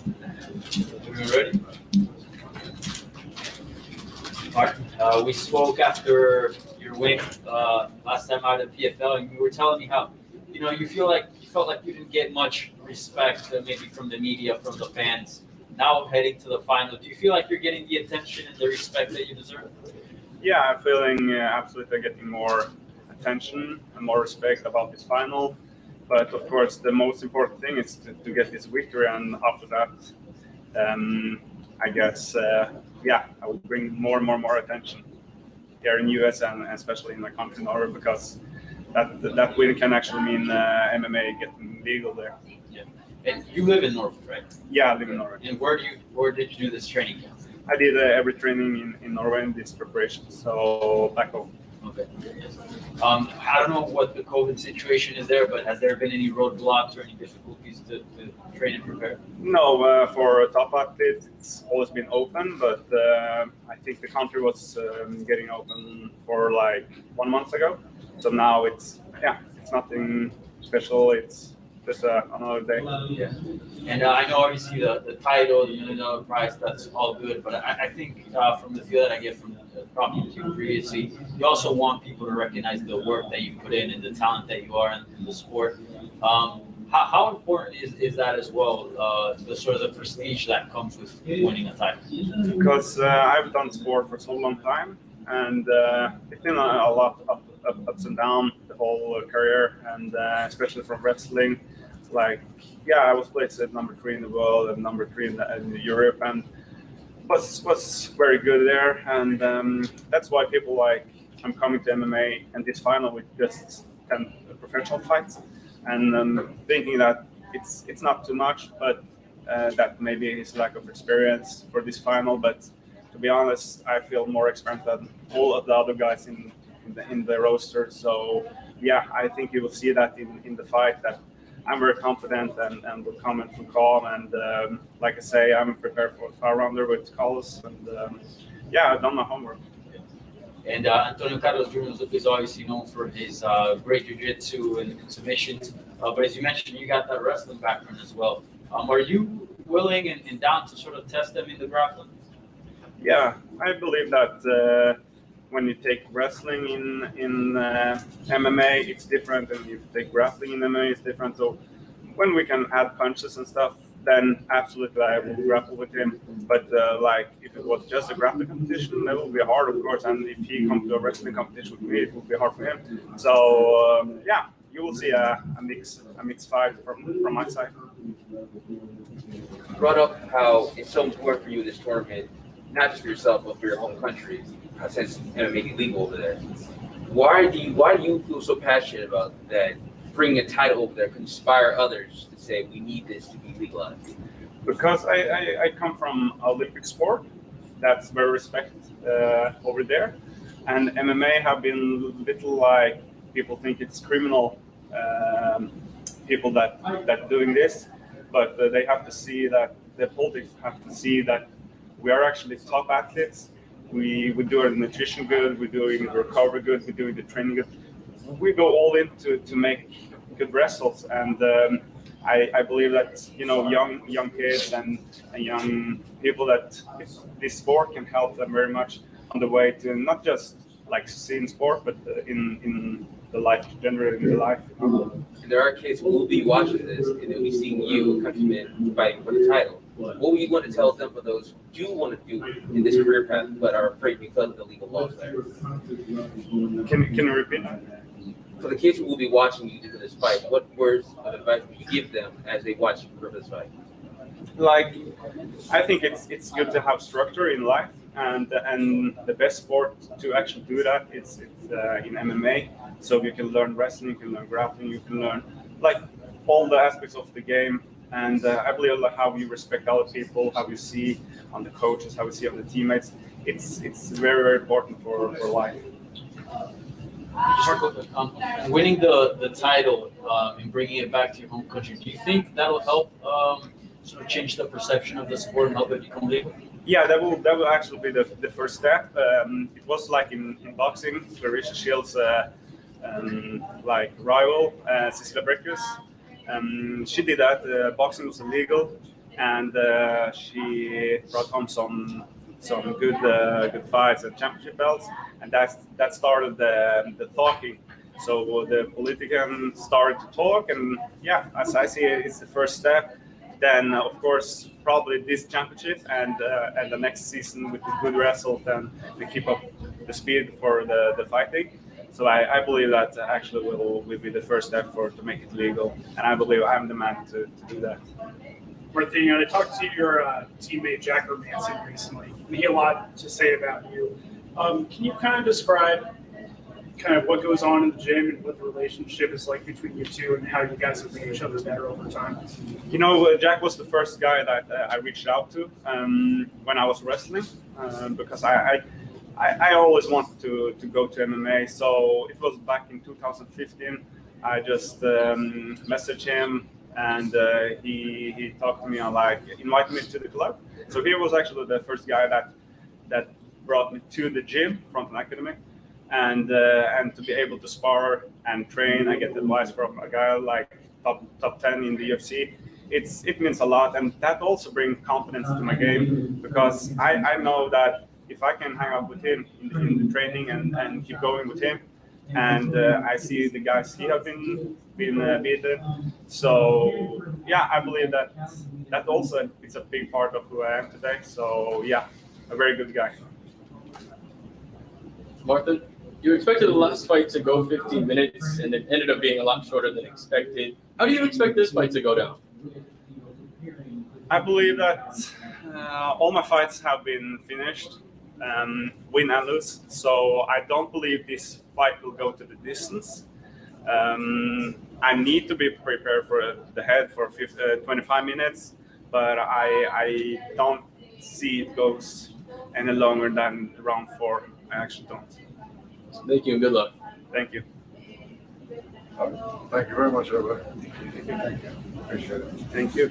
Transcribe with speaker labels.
Speaker 1: Everyone ready? Marthin, we spoke after your win last time out of PFL, and you were telling me how you felt like you didn't get much respect, maybe from the media, from the fans. Now heading to the final, do you feel like you're getting the attention and the respect that you deserve?
Speaker 2: Yeah, I'm feeling absolutely getting more attention and more respect about this final. But of course, the most important thing is to get this victory, and after that, I guess, I will bring more attention here in US and especially in my country, Norway, because that win can actually mean MMA getting legal there.
Speaker 1: Yeah. And you live in Norway, right?
Speaker 2: Yeah, I live in Norway.
Speaker 1: And where did you do this training camp?
Speaker 2: I did every training in Norway in this preparation, so back home.
Speaker 1: Okay. I don't know what the COVID situation is there, but has there been any roadblocks or any difficulties to train and prepare?
Speaker 2: No, for top athletes, it's always been open, but I think the country was getting open for like 1 month ago. So now it's nothing special. It's just another day.
Speaker 1: Yeah. And I know obviously the title, the $1 million prize, that's all good. But I think from the feel that I get from talking to you previously, you also want people to recognize the work that you put in and the talent that you are in the sport. How important is that as well, the sort of the prestige that comes with winning a title?
Speaker 2: Because I've done sport for so long time, and it's been a lot of ups and downs the whole career, and especially from wrestling. Like, I was placed at number 3 in the world and number 3 in Europe, and was very good there. And that's why people I'm coming to MMA and this final with just 10 professional fights, and thinking that it's not too much, but that maybe is lack of experience for this final. But to be honest, I feel more experienced than all of the other guys in the roster. So I think you will see that in the fight, that I'm very confident and will come in full calm. And like I say, I'm prepared for a far rounder with Carlos. And I've done my homework.
Speaker 1: And Antonio Carlos Jr. is obviously known for his great jiu-jitsu and submissions. But as you mentioned, you got that wrestling background as well. Are you willing and down to sort of test them in the grappling?
Speaker 2: Yeah, I believe that when you take wrestling in MMA, it's different, and if you take grappling in MMA, it's different. So when we can add punches and stuff, then absolutely I will grapple with him. But if it was just a grappling competition, that will be hard, of course. And if he comes to a wrestling competition with me, it will be hard for him. So you will see a mixed fight from my side.
Speaker 3: You brought up how it's so important for you in this tournament, not just for yourself, but for your home country, since MMA is legal over there. Why do you feel so passionate about that? Bringing a title over there could inspire others to say we need this to be legalized.
Speaker 2: Because I come from Olympic sport, that's very respected over there, and MMA have been little like people think it's criminal, people that doing this, but they have to see that the politics have to see that we are actually top athletes. We do our nutrition good, we're doing the recovery good, we're doing the training good. We go all in to make good results, and I believe that young kids and young people, that this sport can help them very much on the way to not just succeed in sport, but in the life, generally in the life.
Speaker 3: And there are kids who will be watching this and they'll be seeing you, countrymen, fighting for the title. What would you want to tell them for those who do want to do in this career path but are afraid because of the legal laws there?
Speaker 2: Can you repeat that?
Speaker 3: For the kids who will be watching you do this fight, what words of advice would you give them as they watch you for this fight?
Speaker 2: I think it's good to have structure in life, and the best sport to actually do that it's in MMA. So you can learn wrestling, you can learn grappling, you can learn all the aspects of the game. And I believe how you respect other people, how you see on the coaches, how you see on the teammates. It's very, very important for life.
Speaker 1: Winning the title and bringing it back to your home country, do you think that'll help sort of change the perception of the sport and help it become legal?
Speaker 2: Yeah, that will actually be the first step. It was like in boxing, Clarissa Shields' rival, Cecilia Brækhus. She did that. Boxing was illegal, and she brought home some good fights and championship belts, and that started the talking. So the politicians started to talk, and yeah, as I see it, it's the first step. Then of course probably this championship and the next season with the good result and to keep up the speed for the fighting. So I believe that actually will be the first step to make it legal, and I believe I'm the man to do that.
Speaker 4: Marthin, I talked to your teammate Jack Hermanson recently, and he had a lot to say about you. Can you kind of describe kind of what goes on in the gym and what the relationship is like between you two and how you guys have made each other better over time?
Speaker 2: You know, Jack was the first guy that I reached out to when I was wrestling because I always wanted to go to MMA. So it was back in 2015. I just messaged him, and he talked to me and like invited me to the club. So he was actually the first guy that brought me to the gym from an academy, and to be able to spar and train and get advice from a guy like top 10 in the UFC. It means a lot, and that also brings confidence to my game because I know that if I can hang out with him in the training and keep going with him, and I see the guys he have been beaten. So yeah, I believe that also it's a big part of who I am today. So yeah, a very good guy.
Speaker 5: Marthin, you expected the last fight to go 15 minutes, and it ended up being a lot shorter than expected. How do you expect this fight to go down?
Speaker 2: I believe that all my fights have been finished, win and lose. So I don't believe this fight will go to the distance. I need to be prepared for the head for 25 minutes, but I don't see it goes any longer than round 4. I actually don't.
Speaker 5: Thank you and good luck.
Speaker 2: Thank you.
Speaker 6: Thank you very much, everybody. Appreciate it.
Speaker 2: Thank you.